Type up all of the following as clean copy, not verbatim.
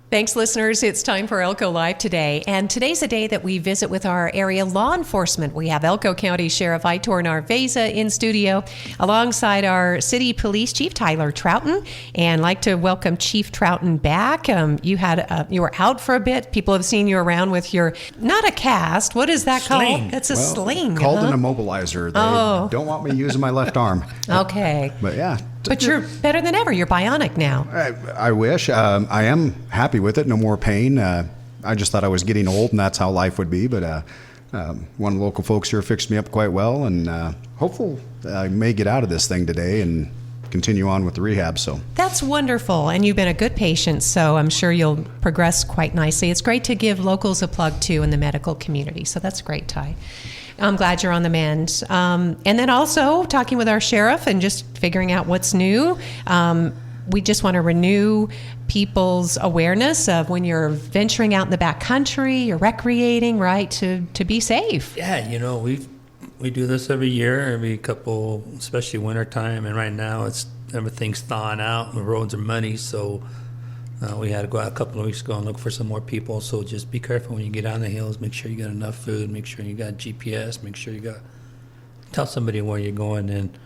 Thanks, listeners. It's time for Elko Live today. And today's a day that we visit with our area law enforcement. We have Elko County Sheriff Aitor Narvaiza in studio alongside our city police chief, Tyler Trouten. And I'd like to welcome Chief Trouten back. You were out for a bit. People have seen you around with your, not a cast. What is that called? It's a sling. Called an immobilizer. They don't want me using my left arm. Okay. But yeah. But you're better than ever. You're bionic now. I wish. I am happy with it. No more pain. I just thought I was getting old, and that's how life would be. But one of the local folks here fixed me up quite well, and hopefully I may get out of this thing today and continue on with the rehab. So that's wonderful, and you've been a good patient, so I'm sure you'll progress quite nicely. It's great to give locals a plug too in the medical community, so that's great, Ty. I'm glad you're on the mend. And then also talking with our sheriff and just figuring out what's new. We just want to renew people's awareness of when you're venturing out in the back country, you're recreating, right, to be safe. Yeah, you know, we do this every year, every couple, especially wintertime, and right now everything's thawing out, the roads are muddy, so we had to go out a couple of weeks ago and look for some more people. So just be careful when you get on the hills. Make sure you got enough food. Make sure you got GPS. Make sure tell somebody where you're going, and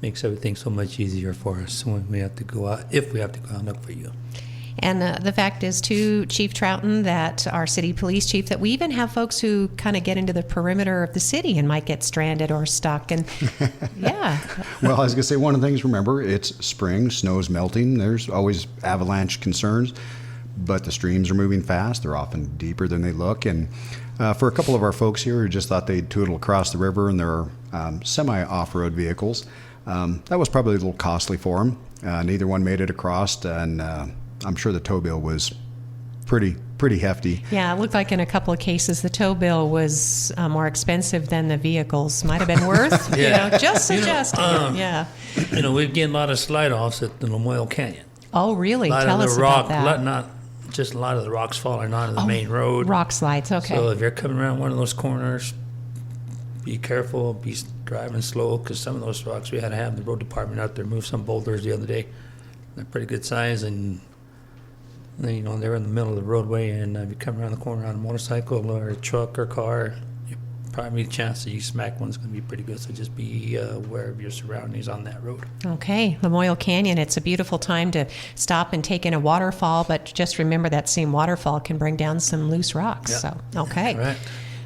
makes everything so much easier for us when we have to go out, if we have to go out and look for you. And the fact is, too, Chief Trouten, that our city police chief, that we even have folks who kind of get into the perimeter of the city and might get stranded or stuck. And yeah. Well, I was going to say, one of the things, remember, it's spring, snow's melting. There's always avalanche concerns, but the streams are moving fast. They're often deeper than they look. And for a couple of our folks here who just thought they'd tootle across the river in their semi-off-road vehicles, that was probably a little costly for them. Neither one made it across, and I'm sure the tow bill was pretty hefty. Yeah, it looked like in a couple of cases the tow bill was more expensive than the vehicles might have been worth. Just suggesting. Yeah. We've getting a lot of slide-offs at the Lamoille Canyon. Oh, really? Tell us about that. Not just a lot of the rocks falling onto the main road. Rock slides, okay. So if you're coming around one of those corners, be careful, be driving slow, because some of those rocks, we had to have the road department out there move some boulders the other day. They're pretty good size, and they're in the middle of the roadway, and if you come around the corner on a motorcycle or a truck or car, probably the chance that you smack one's going to be pretty good. So just be aware of your surroundings on that road. Okay, Lamoille Canyon, it's a beautiful time to stop and take in a waterfall, but just remember that same waterfall can bring down some loose rocks. Yep. So, okay. Right.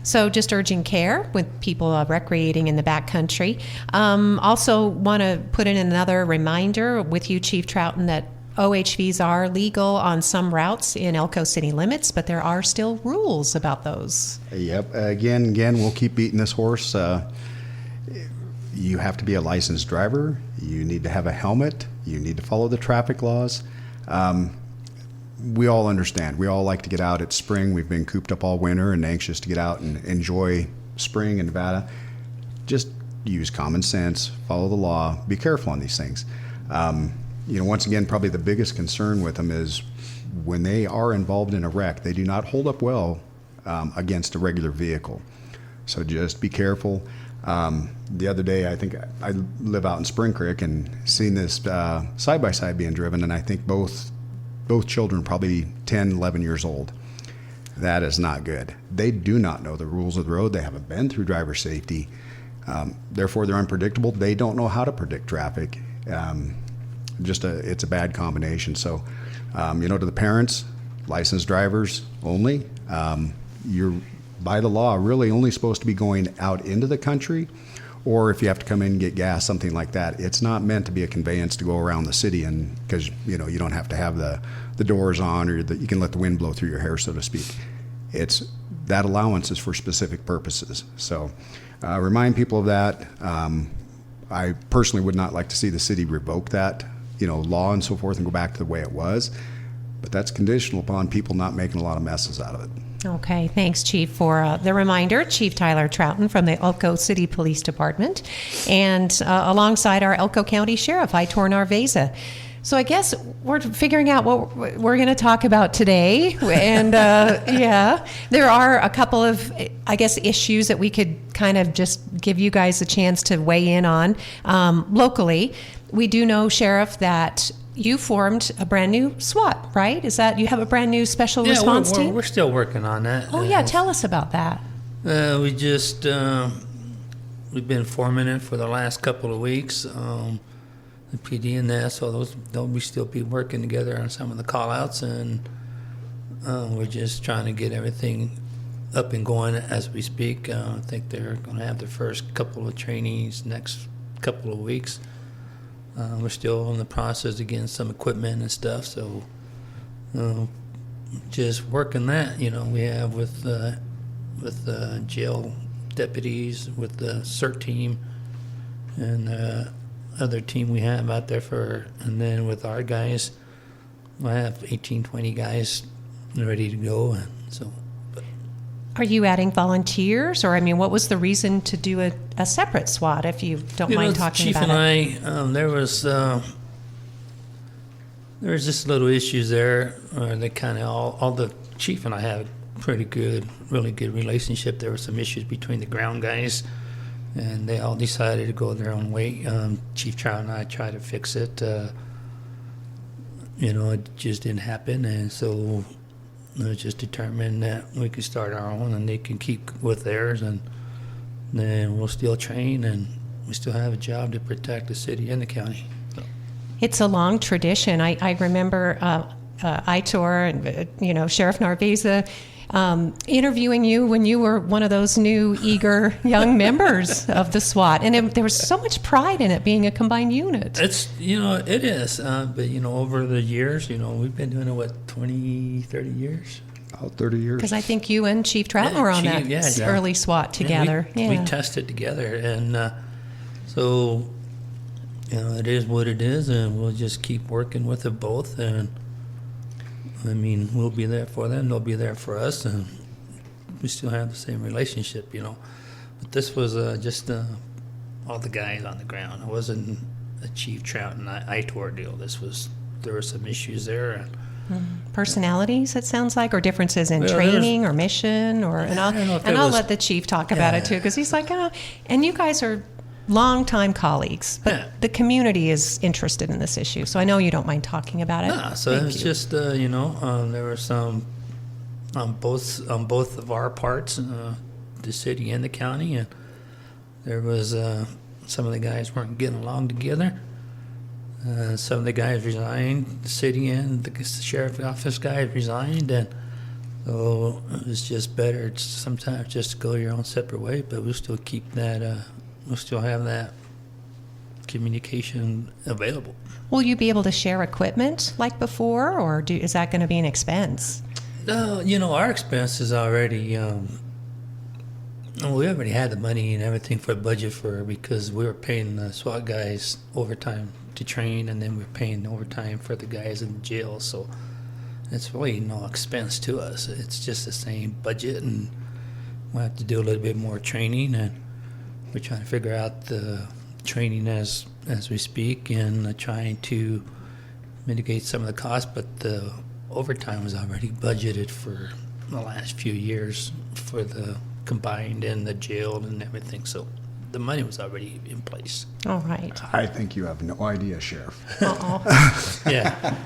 So just urging care with people recreating in the backcountry. Also want to put in another reminder with you, Chief Trouten, that OHVs are legal on some routes in Elko city limits, but there are still rules about those. Yep. Again, we'll keep beating this horse. You have to be a licensed driver. You need to have a helmet. You need to follow the traffic laws. We all understand. We all like to get out. It's spring. We've been cooped up all winter and anxious to get out and enjoy spring in Nevada. Just use common sense, follow the law, be careful on these things. Once again, probably the biggest concern with them is when they are involved in a wreck, they do not hold up well against a regular vehicle. So just be careful. The other day, I think I live out in Spring Creek and seen this side-by-side being driven, and I think both children probably 10, 11 years old. That is not good. They do not know the rules of the road. They haven't been through driver safety. Therefore, they're unpredictable. They don't know how to predict traffic. It's a bad combination. So, to the parents, licensed drivers only, you're by the law really only supposed to be going out into the country, or if you have to come in and get gas, something like that. It's not meant to be a conveyance to go around the city, and because you don't have to have the doors on, or you can let the wind blow through your hair, so to speak. That allowance is for specific purposes. So remind people of that. I personally would not like to see the city revoke that law and so forth and go back to the way it was, but that's conditional upon people not making a lot of messes out of it. Okay, thanks, Chief, for the reminder. Chief Tyler Trouten from the Elko City Police Department, and alongside our Elko County Sheriff, Aitor Narvaiza. So I guess we're figuring out what we're going to talk about today. And there are a couple of, issues that we could kind of just give you guys a chance to weigh in on locally. We do know, Sheriff, that you formed a brand new SWAT, right? Is that, you have a brand new special response team? We're still working on that. Oh, yeah, tell us about that. We just, we've been forming it for the last couple of weeks. The PD and the SO, they'll still be working together on some of the call-outs, and we're just trying to get everything up and going as we speak. I think they're going to have their first couple of trainings next couple of weeks. We're still in the process of getting some equipment and stuff, so just working that. We have with jail deputies, with the CERT team, and the other team we have out there and then with our guys, I have 18, 20 guys ready to go, and so. Are you adding volunteers, or what was the reason to do a separate SWAT, if you don't mind talking Chief about it? Chief and I, there was just little issues there. They kind of all the Chief and I have really good relationship. There were some issues between the ground guys, and they all decided to go their own way. Chief Trouten and I tried to fix it. It just didn't happen, and so it was just determined that we could start our own and they can keep with theirs, and then we'll still train, and we still have a job to protect the city and the county. So. It's a long tradition. I remember Aitor and Sheriff Narvaiza interviewing you when you were one of those new, eager young members of the SWAT, and there was so much pride in it being a combined unit. It's it is, but over the years, we've been doing it 20, 30 years. About 30 years. Because I think you and Chief Trouten were on that early SWAT together. We tested together, and so it is what it is, and we'll just keep working with it both, and we'll be there for them, they'll be there for us, and we still have the same relationship, But this was just all the guys on the ground. It wasn't a Chief Trouten Aitor deal. There were some issues there. Personalities, it sounds like, or differences in training or mission, and I'll let the Chief talk about it too, because he's like, and you guys are longtime colleagues, but the community is interested in this issue, so I know you don't mind talking about it. No, so it's just there were some on both of our parts, the city and the county, and there was some of the guys weren't getting along together. Some of the guys resigned, the city and the sheriff's office guys resigned, and so it was just better sometimes just to go your own separate way, but we'll still keep that. We'll still have that communication available. Will you be able to share equipment like before, or is that going to be an expense? No, our expense is already. We already had the money and everything for a budget because we were paying the SWAT guys overtime to train, and then we were paying overtime for the guys in the jail. So it's really no expense to us. It's just the same budget, and we'll have to do a little bit more training, and we're trying to figure out the training as we speak, and trying to mitigate some of the costs, but the overtime was already budgeted for the last few years for the combined and the jail and everything, so the money was already in place. All right. I think you have no idea, Sheriff. Yeah.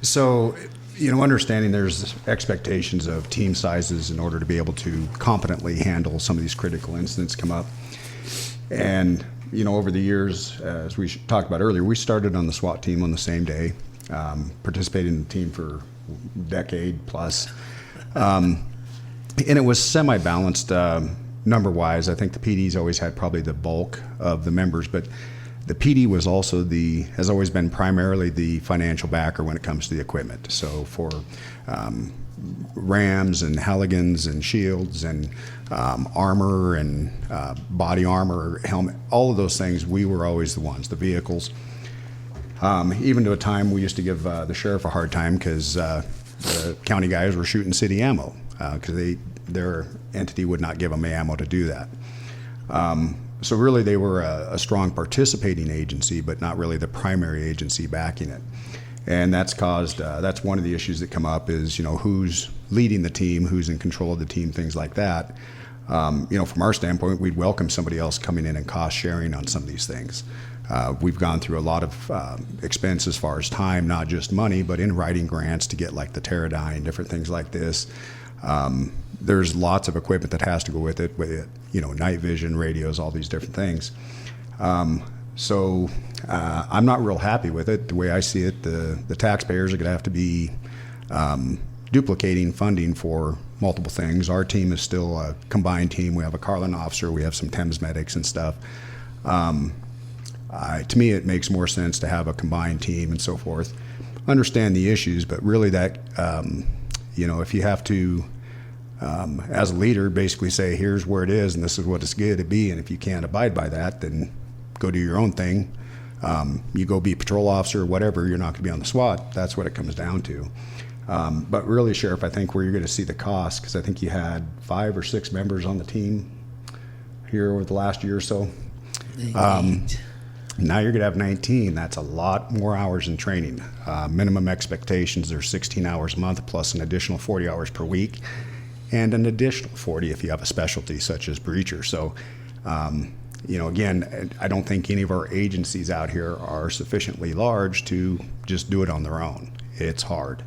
So, understanding there's expectations of team sizes in order to be able to competently handle some of these critical incidents come up. And, over the years, as we talked about earlier, we started on the SWAT team on the same day, participated in the team for a decade plus. And it was semi-balanced number-wise. I think the PD's always had probably the bulk of the members, but the PD was also has always been primarily the financial backer when it comes to the equipment. So for rams and haligans and shields and armor and body armor, helmet, all of those things, we were always the ones, the vehicles. Even to a time we used to give the sheriff a hard time because the county guys were shooting city ammo because their entity would not give them ammo to do that. So really they were a strong participating agency, but not really the primary agency backing it. And that's that's one of the issues that come up is, who's leading the team, who's in control of the team, things like that. From our standpoint, we'd welcome somebody else coming in and cost sharing on some of these things. We've gone through a lot of expense as far as time, not just money, but in writing grants to get like the Teradyne, different things like this. There's lots of equipment that has to go with it, night vision, radios, all these different things. So I'm not real happy with it. The way I see it, the taxpayers are going to have to be duplicating funding for multiple things. Our team is still a combined team. We have a Carlin officer, we have some Thames medics and stuff. To me, it makes more sense to have a combined team and so forth. Understand the issues, but really that, if you have to, as a leader, basically say, here's where it is and this is what it's going to be, and if you can't abide by that, then go do your own thing. You go be a patrol officer or whatever, you're not going to be on the SWAT. That's what it comes down to. But really, Sheriff, I think where you're going to see the cost, because I think you had 5 or 6 members on the team here over the last year or so. Now you're going to have 19. That's a lot more hours in training. Minimum expectations are 16 hours a month plus an additional 40 hours per week, and an additional 40 if you have a specialty such as breacher. So, again, I don't think any of our agencies out here are sufficiently large to just do it on their own. It's hard.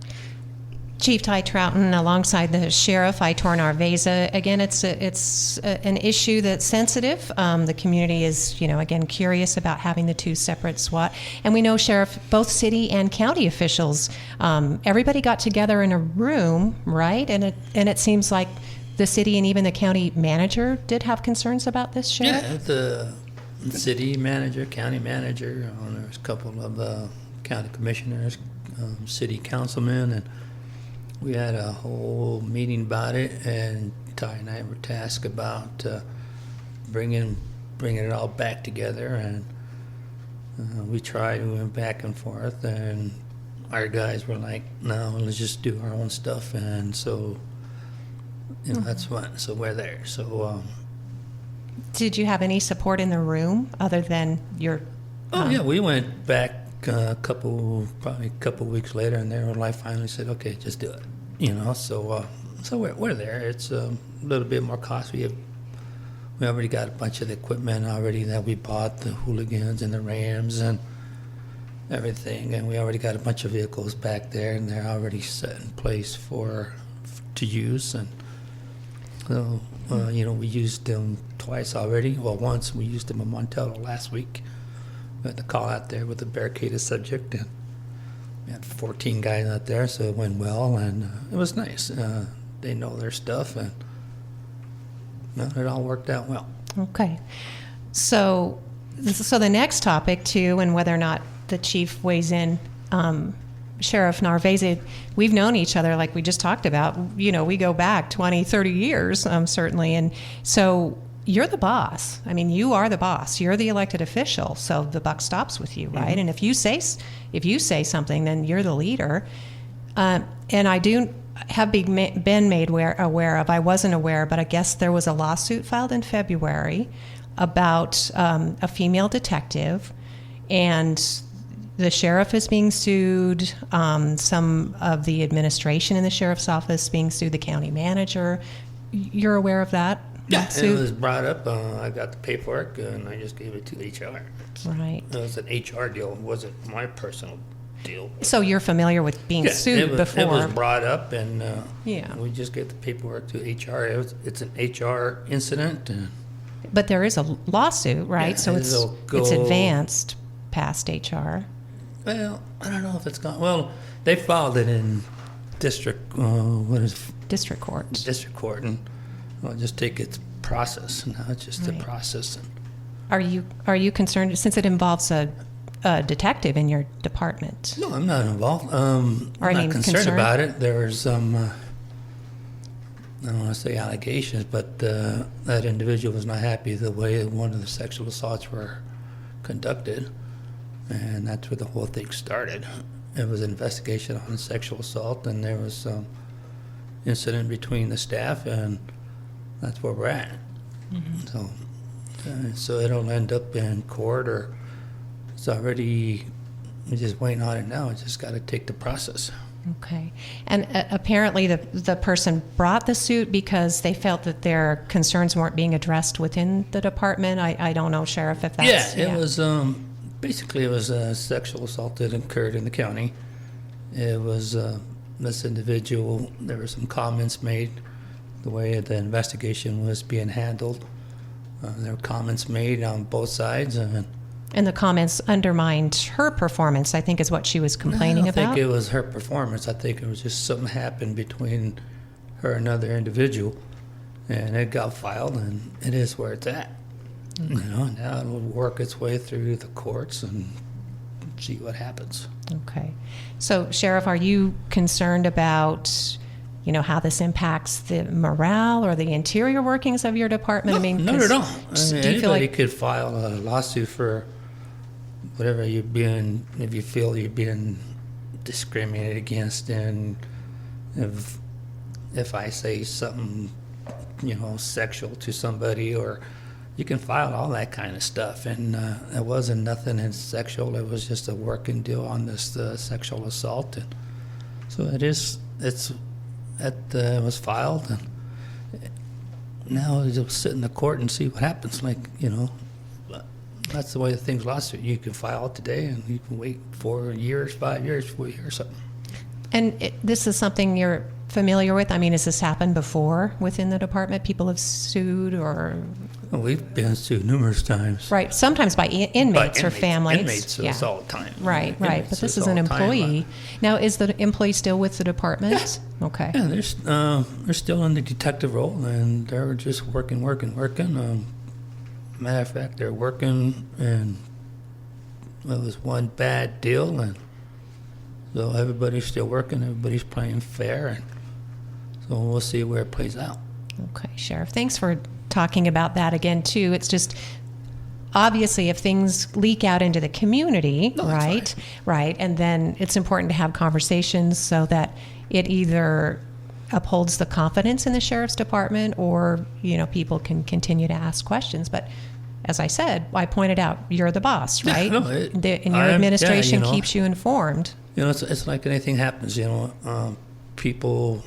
Chief Ty Trouten, alongside the Sheriff, Aitor Narvaiza. Again, it's an issue that's sensitive. The community is, again, curious about having the 2 separate SWAT. And we know, Sheriff, both city and county officials, everybody got together in a room, right? And it seems like the city and even the county manager did have concerns about this, Sheriff? Yeah, the city manager, county manager, there's a couple of county commissioners, city councilmen, and we had a whole meeting about it, and Ty and I were tasked about bringing it all back together, and we tried, we went back and forth, and our guys were like, no, let's just do our own stuff, and so, that's what, so we're there. So, did you have any support in the room other than your... yeah, we went back probably a couple weeks later, and their life finally said, okay, just do it. So we're there. It's a little bit more cost. We already got a bunch of the equipment already that we bought, the hooligans and the Rams and everything, and we already got a bunch of vehicles back there, and they're already set in place to use. And so we used them twice already. Well, once we used them in Montello last week. We had the call out there with a barricaded subject, and we had 14 guys out there, so it went well, and it was nice. They know their stuff, and it all worked out well. Okay. So the next topic, too, and whether or not the chief weighs in, Sheriff Narvaiza, we've known each other like we just talked about. We go back 20, 30 years, certainly, and so... You're the boss. I mean, you are the boss. You're the elected official, so the buck stops with you, right? Mm-hmm. And if you say something, then you're the leader. And I do have been made aware of. I wasn't aware, but I guess there was a lawsuit filed in February about a female detective, and the sheriff is being sued. Some of the administration in the sheriff's office being sued. The county manager. You're aware of that? Yeah, it was brought up. I got the paperwork, and I just gave it to HR. Right. It was an HR deal. It wasn't my personal deal. So you're familiar with being sued before? It was brought up, and yeah, we just gave the paperwork to HR. It's an HR incident. But there is a lawsuit, right? Yeah, so it's advanced past HR. Well, I don't know if it's gone. Well, they filed it in district court. District court, and I'll just take its process. Now it's just a process. Are you concerned since it involves a detective in your department? No, I'm not involved. I'm not concerned about it. There was some, I don't want to say allegations, but that individual was not happy the way one of the sexual assaults were conducted, and that's where the whole thing started. It was an investigation on sexual assault, and there was some incident between the staff, and that's where we're at. Mm-hmm. So it'll end up in court, or it's already, we're just waiting on it now. It's just got to take the process. Okay. And apparently the person brought the suit because they felt that their concerns weren't being addressed within the department. I don't know, Sheriff, if that's... Yeah, it was, basically it was a sexual assault that occurred in the county. It was this individual, there were some comments made, the way the investigation was being handled. There were comments made on both sides. And the comments undermined her performance, I think is what she was complaining about. I don't think it was her performance. I think it was just something happened between her and another individual, and it got filed, and it is where it's at. Okay. You know, now it will work its way through the courts and see what happens. Okay. So, Sheriff, are you concerned about, you know, how this impacts the morale or the interior workings of your department? No, I mean, not at all. Anybody like... could file a lawsuit for whatever you're being, if you feel you're being discriminated against, and if I say something, you know, sexual to somebody, or you can file all that kind of stuff. And it wasn't nothing sexual. It was just a working deal on this sexual assault. And so it was filed, and now you'll sit in the court and see what happens. Like, you know, that's the way the thing's lawsuit. You can file it today, and you can wait 4 years, 5 years before you hear something. And this is something you're familiar with? I mean, has this happened before within the department? People have sued, or... Well, we've been sued numerous times. Right, sometimes by inmates or families. Inmates, so it's all the time. Right. But this is an employee. Now, is the employee still with the department? Yeah. Okay. Yeah, they're still in the detective role, and they're just working. Matter of fact, they're working, and it was one bad deal, and so everybody's still working. Everybody's playing fair, and so we'll see where it plays out. Okay, Sheriff. Thanks for talking about that again, too. It's just, obviously, if things leak out into the community, right, and then it's important to have conversations so that it either upholds the confidence in the sheriff's department, or, you know, people can continue to ask questions. But as I said, I pointed out, you're the boss, right? And your administration keeps you informed. You know, it's like anything happens, you know, people,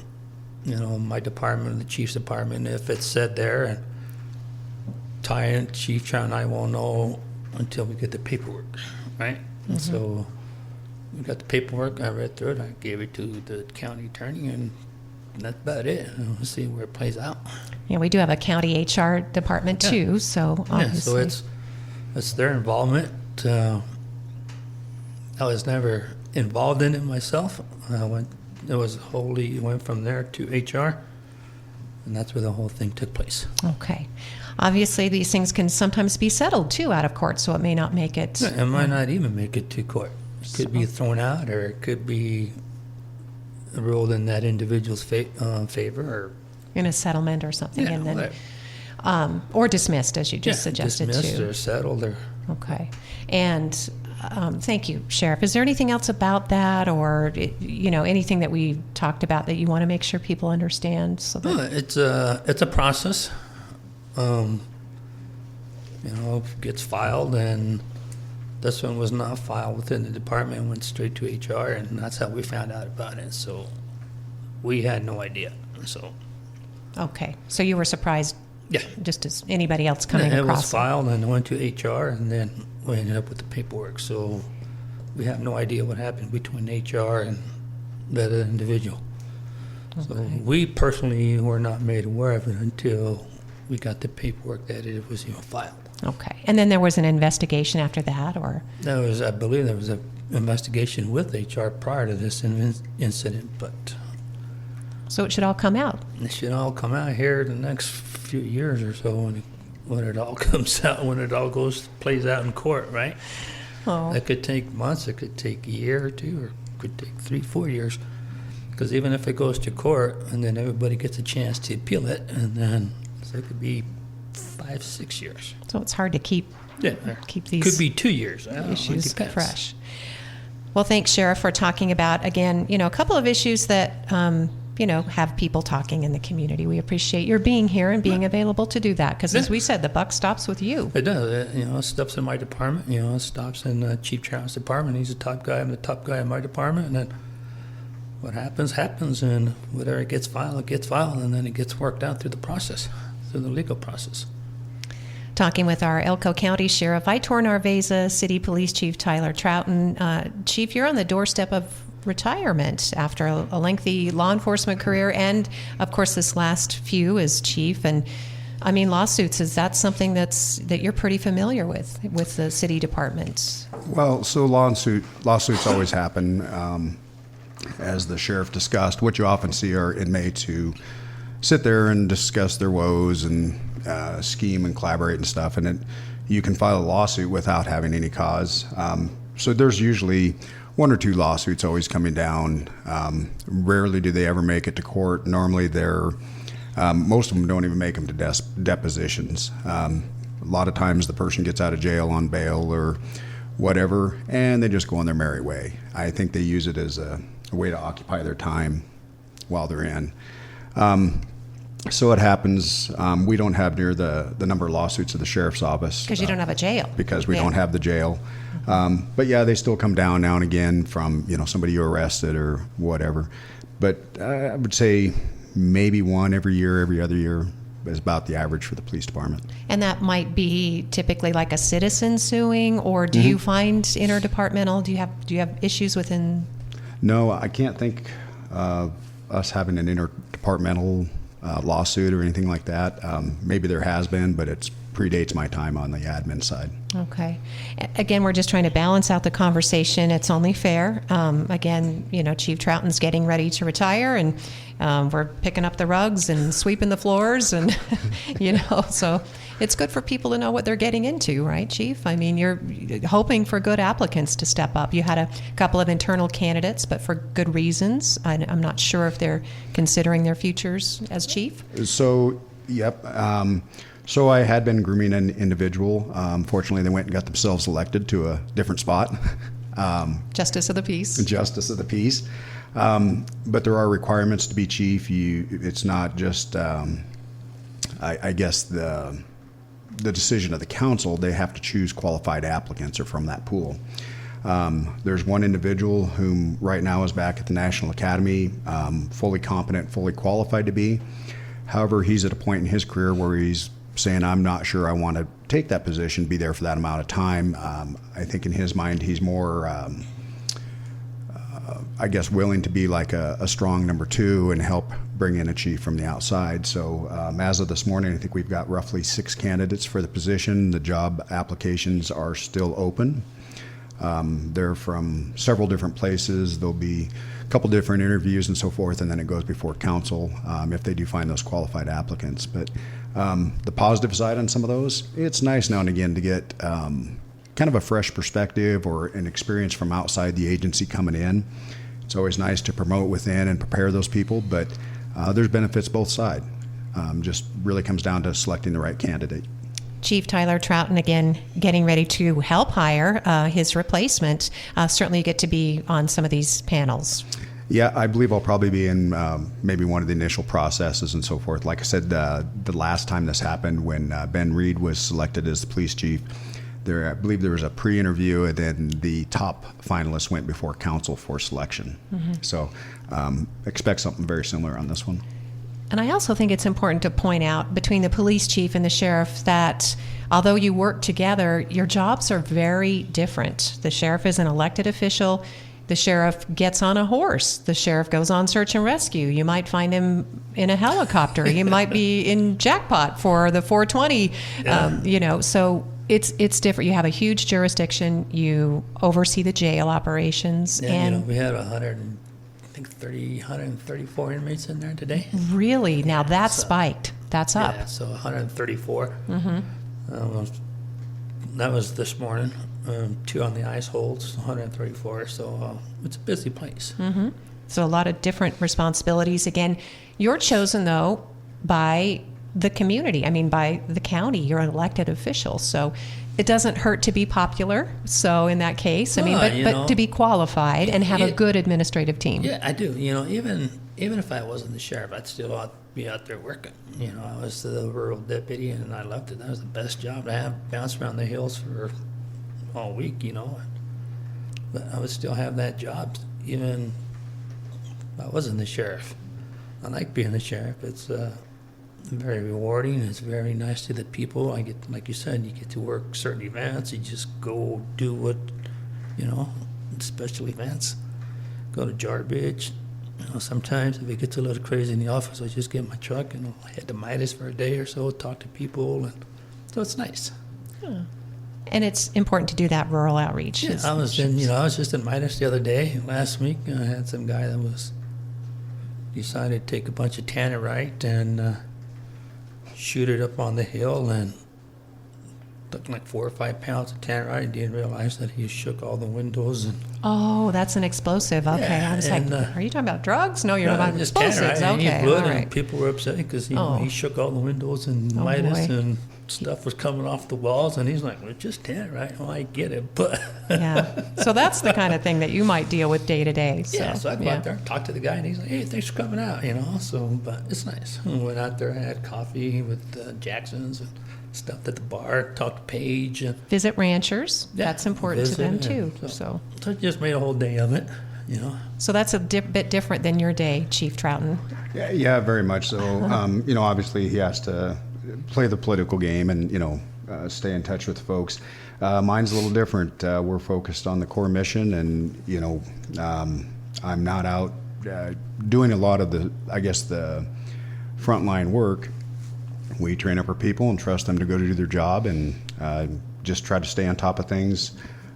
you know, my department, the chief's department, if it's said there, and Ty and Chief Trouten and I won't know until we get the paperwork, right? Mm-hmm. And so we got the paperwork, I read through it, I gave it to the county attorney, and that's about it. We'll see where it plays out. Yeah, we do have a county HR department too, so obviously. Yeah, so it's their involvement. I was never involved in it myself. It went from there to HR, and that's where the whole thing took place. Okay. Obviously, these things can sometimes be settled too out of court, so it may not make it. Yeah, it might not even make it to court. It could be thrown out, or it could be ruled in that individual's favor, or in a settlement or something, and then or dismissed, as you just suggested, dismissed too. Or settled, or okay. And thank you, Sheriff. Is there anything else about that, or you know, anything that we talked about that you want to make sure people understand? So that it's a process. You know, it gets filed, and this one was not filed within the department, went straight to HR, and that's how we found out about it. So we had no idea. So okay, so you were surprised, just as anybody else coming it across. It was filed, and it went to HR, and then we ended up with the paperwork. So we have no idea what happened between HR and that individual. Okay. So we personally were not made aware of it until we got the paperwork that it was filed. Okay, and then there was an investigation after that, or? I believe there was an investigation with HR prior to this incident, but... So it should all come out. It should all come out here in the next few years or so when it all comes out, when it all plays out in court, right? Oh. It could take months, it could take a year or two, or it could take 3-4 years. Because even if it goes to court and then everybody gets a chance to appeal it, and then so it could be 5-6 years. So it's hard to keep these could be 2 years. Issues fresh. Well, thanks, Sheriff, for talking about, again, a couple of issues that, have people talking in the community. We appreciate your being here and being available to do that, because as we said, the buck stops with you. It does. It stops in my department. It stops in Chief Trouten's department. He's the top guy. I'm the top guy in my department. And then what happens, and whatever gets filed, and then it gets worked out through the process, through the legal process. Talking with our Elko County Sheriff, Aitor Narvaiza, City Police Chief Tyler Trouten. Chief, you're on the doorstep of retirement after a lengthy law enforcement career, and of course this last few as chief. And I mean, lawsuits, is that something that you're pretty familiar with the city departments? Well, so lawsuits always happen. As the sheriff discussed, what you often see are inmates who sit there and discuss their woes and scheme and collaborate and stuff, and you can file a lawsuit without having any cause. So there's usually one or two lawsuits always coming down. Rarely do they ever make it to court. Normally most of them don't even make them to depositions. A lot of times the person gets out of jail on bail or whatever, and they just go on their merry way. I think they use it as a way to occupy their time while they're in. So it happens. We don't have near the number of lawsuits of the sheriff's office. Because you don't have a jail. Because we don't have the jail. But yeah, they still come down now and again from somebody you arrested or whatever. But I would say maybe one every other year is about the average for the police department. And that might be typically like a citizen suing, or do you find interdepartmental? Do you have issues within? No, I can't think of us having an interdepartmental lawsuit or anything like that. Maybe there has been, but it predates my time on the admin side. Okay. Again, we're just trying to balance out the conversation. It's only fair. Again, Chief Trouten's getting ready to retire, and we're picking up the rugs and sweeping the floors, and so it's good for people to know what they're getting into, right, Chief? I mean, you're hoping for good applicants to step up. You had a couple of internal candidates, but for good reasons. I'm not sure if they're considering their futures as chief. So, yep. So I had been grooming an individual. Fortunately, they went and got themselves elected to a different spot. Justice of the peace. Justice of the peace. But there are requirements to be chief. It's not just, I guess, the decision of the council. They have to choose qualified applicants or from that pool. There's one individual whom right now is back at the National Academy, fully competent, fully qualified to be. However, he's at a point in his career where he's saying, I'm not sure I want to take that position, be there for that amount of time. I think in his mind, he's more, I guess, willing to be like a strong number two and help bring in a chief from the outside. So as of this morning, I think we've got roughly 6 candidates for the position. The job applications are still open. They're from several different places. There'll be a couple different interviews and so forth, and then it goes before council if they do find those qualified applicants. But the positive side on some of those, it's nice now and again to get kind of a fresh perspective or an experience from outside the agency coming in. It's always nice to promote within and prepare those people, but there's benefits both sides. Just really comes down to selecting the right candidate. Chief Tyler Trouten, again, getting ready to help hire his replacement. Certainly you get to be on some of these panels. Yeah, I believe I'll probably be in maybe one of the initial processes and so forth. Like I said, the last time this happened when Ben Reed was selected as the police chief, I believe there was a pre-interview, and then the top finalists went before council for selection. Mm-hmm. So expect something very similar on this one. And I also think it's important to point out between the police chief and the sheriff that although you work together, your jobs are very different. The sheriff is an elected official. The sheriff gets on a horse. The sheriff goes on search and rescue. You might find him in a helicopter. You might be in jackpot for the 420. Yeah. So it's different. You have a huge jurisdiction. You oversee the jail operations. Yeah, and we had 134 inmates in there today. Really? Now that's spiked. That's up. Yeah, so 134. Mm-hmm. That was this morning. 2 on the ice holds, 134. So it's a busy place. Mm-hmm. So a lot of different responsibilities. Again, you're chosen, though, by the community. I mean, by the county. You're an elected official. So it doesn't hurt to be popular. So in that case, but to be qualified and have a good administrative team. Yeah, I do. Even if I wasn't the sheriff, I'd still be out there working. I was the rural deputy, and I loved it. That was the best job to have. Bounced around the hills for all week, but I would still have that job even I wasn't the sheriff. I like being the sheriff. It's very rewarding. It's very nice to the people. I get, like you said, you get to work certain events. You just go do what, special events. Go to Jarbidge. Sometimes if it gets a little crazy in the office, I just get in my truck and I head to Midas for a day or so, talk to people, and so it's nice. Yeah. And it's important to do that rural outreach. Yeah, I was just in Midas the other day, last week. I had some guy that decided to take a bunch of tannerite and shoot it up on the hill, and took like 4 or 5 pounds of tannerite. Didn't realize that he shook all the windows. And oh, that's an explosive. Okay, yeah, I was like, are you talking about drugs? No, you're talking about just explosives. tannerite. Okay, And he blew all it, right. and people were upset because he shook all the windows in Oh, Midas, boy. and stuff was coming off the walls, and he's like, well, it's just tannerite. Well, I get it, but Yeah. So that's the kind of thing that you might deal with day to day. so I go out there and talk to the guy, and he's like, hey, thanks for coming out, So, but it's nice. I went out there, I had coffee with Jackson's and stuff at the bar, talked to Paige. And Visit ranchers. Yeah, That's important to them visit, too. and So I just made a whole day of it, so that's a bit different than your day, Chief Trouten. Yeah, very much so. Obviously he has to play the political game and, stay in touch with folks. Mine's a little different. We're focused on the core mission, and, I'm not out doing a lot of the frontline work. We train up our people and trust them to go to do their job, and just try to stay on top of things.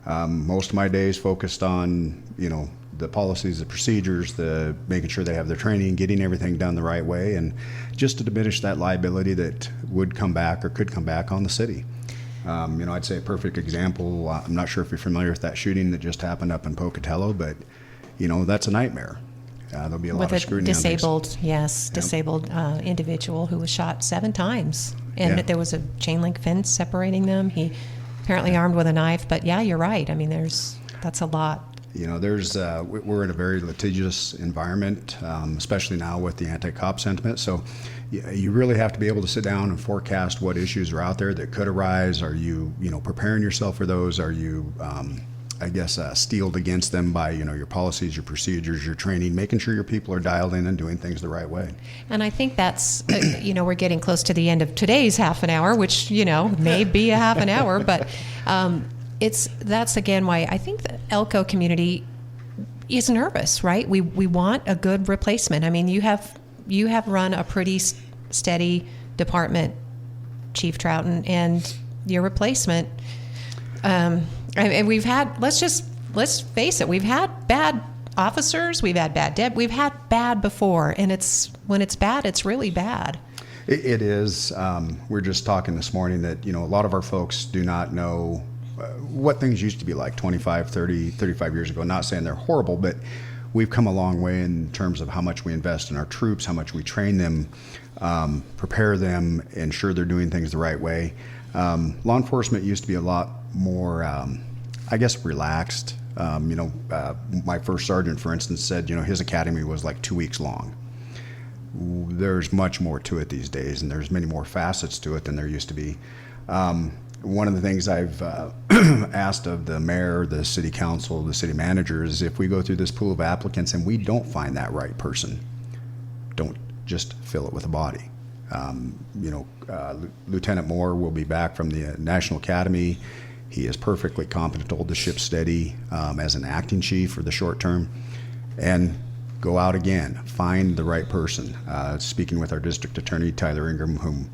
Most of my days focused on, the policies, the procedures, the making sure they have their training, getting everything done the right way, and just to diminish that liability that would come back or could come back on the city. I'd say a perfect example, I'm not sure if you're familiar with that shooting that just happened up in Pocatello, but, that's a nightmare. There'll be a lot With of a scrutiny on these. disabled individual who was shot 7 times. And Yeah. there was a chain link fence separating them. He apparently armed with a knife. But yeah, you're right. I mean, that's a lot. We're in a very litigious environment, especially now with the anti-cop sentiment. So you really have to be able to sit down and forecast what issues are out there that could arise. Are you, preparing yourself for those? Are you, steeled against them by, your policies, your procedures, your training, making sure your people are dialed in and doing things the right way. And I think that's, we're getting close to the end of today's half an hour, which, may be a half an hour. But that's again why I think the Elko community is nervous, right? We want a good replacement. I mean, you have run a pretty steady department, Chief Trouten, and your replacement. And we've had, let's face it, we've had bad officers, we've had bad we've had bad before, and when it's bad, it's really bad. It is. We were just talking this morning that, a lot of our folks do not know what things used to be like 25, 30, 35 years ago. Not saying they're horrible, but we've come a long way in terms of how much we invest in our troops, how much we train them, prepare them, ensure they're doing things the right way. Law enforcement used to be a lot more, relaxed. My first sergeant, for instance, said, his academy was like 2 weeks long. There's much more to it these days, and there's many more facets to it than there used to be. One of the things I've asked of the mayor, the city council, the city manager is if we go through this pool of applicants and we don't find that right person, don't just fill it with a body. Lieutenant Moore will be back from the National Academy. He is perfectly competent to hold the ship steady as an acting chief for the short term, and go out again, find the right person. Speaking with our district attorney, Tyler Ingram, whom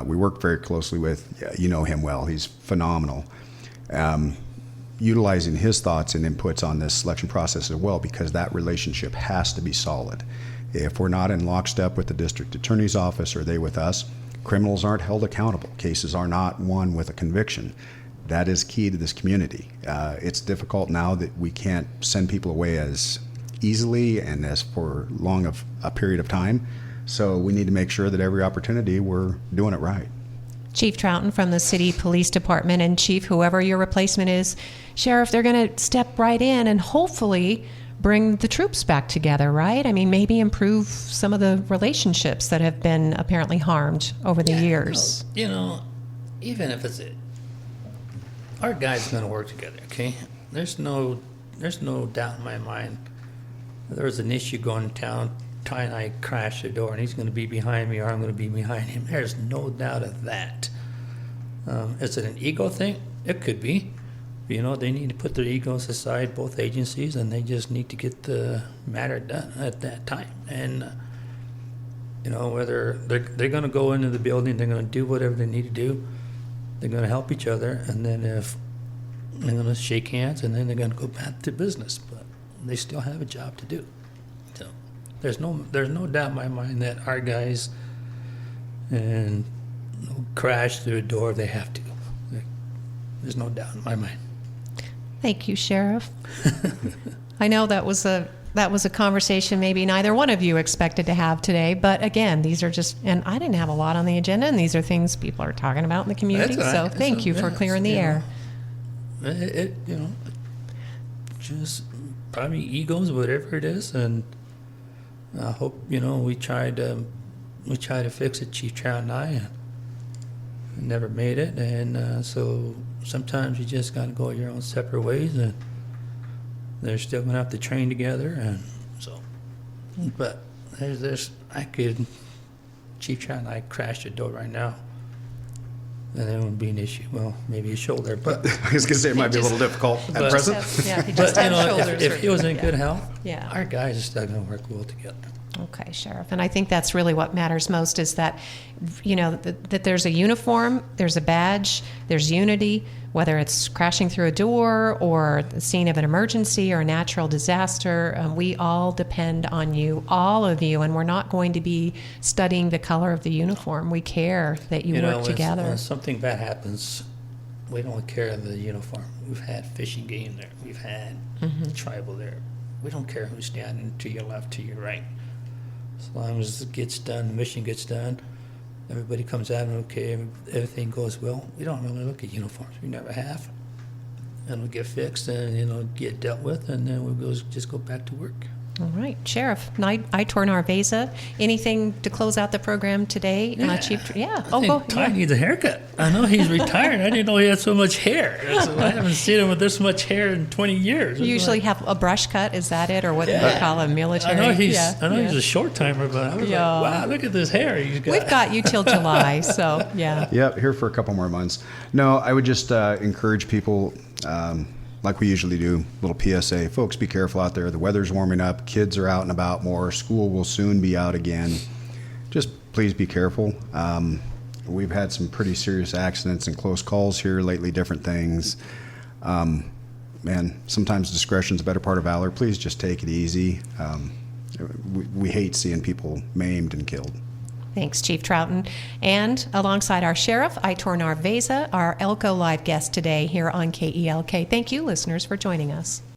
we work very closely with, you know him well, he's phenomenal. Utilizing his thoughts and inputs on this selection process as well, because that relationship has to be solid. If we're not in lockstep with the district attorney's office or they with us, criminals aren't held accountable. Cases are not won with a conviction. That is key to this community. It's difficult now that we can't send people away as easily and as for long of a period of time. So we need to make sure that every opportunity we're doing it right. Chief Trouten from the City Police Department, and Chief, whoever your replacement is, Sheriff, they're going to step right in and hopefully bring the troops back together, right? I mean, maybe improve some of the relationships that have been apparently harmed over the years. Even if it's our guys going to work together, okay? There's no doubt in my mind. there was an issue going down. Ty and I crashed the door, and he's going to be behind me, or I'm going to be behind him. There's no doubt of that. Is it an ego thing? It could be. You know, they need to put their egos aside, both agencies, and they just need to get the matter done at that time. And, you know, whether they're going to go into the building, they're going to do whatever they need to do. They're going to help each other, and then if they're going to shake hands, and then they're going to go back to business. But they still have a job to do. So there's no doubt in my mind that our guys and crash through a door. They have to. There's no doubt in my mind. Thank you, Sheriff. I know that was a conversation maybe neither one of you expected to have today, but again, these are just, and I didn't have a lot on the agenda, and these are things people are talking about in the community. That's So right. thank you for clearing the air. Just probably egos, whatever it is, and I hope we tried to fix it, Chief Trout and I, and never made it, and so sometimes you just got to go your own separate ways, and they're still going to have to train together, and so. But Chief Trout and I crashed the door right now. And that wouldn't be an issue. Well, maybe a shoulder, but I was going to say it might be a little difficult at present. Yeah, he but just had shoulder if he was in surgery. good health, Yeah. our guys are still going to work well together. Okay, Sheriff. And I think that's really what matters most is that, that there's a uniform, there's a badge, there's unity, whether it's crashing through a door or the scene of an emergency or a natural disaster. We all depend on you, all of you, and we're not going to be studying the color of the uniform. We care that you work together. When something bad happens, we don't care of the uniform. We've had fishing game there. We've had tribal there. We don't care who's standing to your left, to your right. As long as it gets done, the mission gets done, everybody comes out and okay, everything goes well. We don't really look at uniforms. We never have. And we'll get fixed and, get dealt with, and then we'll just go back to work. All right. Sheriff, Aitor Narvaiza, anything to close out the program today? Chief? Yeah. I think go. Ty needs a haircut. I know he's retired. I didn't know he had so much hair. I haven't seen him with this much hair in 20 years. You usually have a brush cut, is that it? Or what they call a military? I know he's a short timer, but I was like, wow, look at this hair he's got. We've got you till July, so yeah. Yep, here for a couple more months. No, I would just encourage people, like we usually do, little PSA. Folks, be careful out there. The weather's warming up. Kids are out and about more. School will soon be out again. Just please be careful. We've had some pretty serious accidents and close calls here lately, different things. Man, sometimes discretion's a better part of valor. Please just take it easy. We hate seeing people maimed and killed. Thanks, Chief Trouten. And alongside our Sheriff, Aitor Narvaiza, our Elko Live guest today here on KELK. Thank you, listeners, for joining us.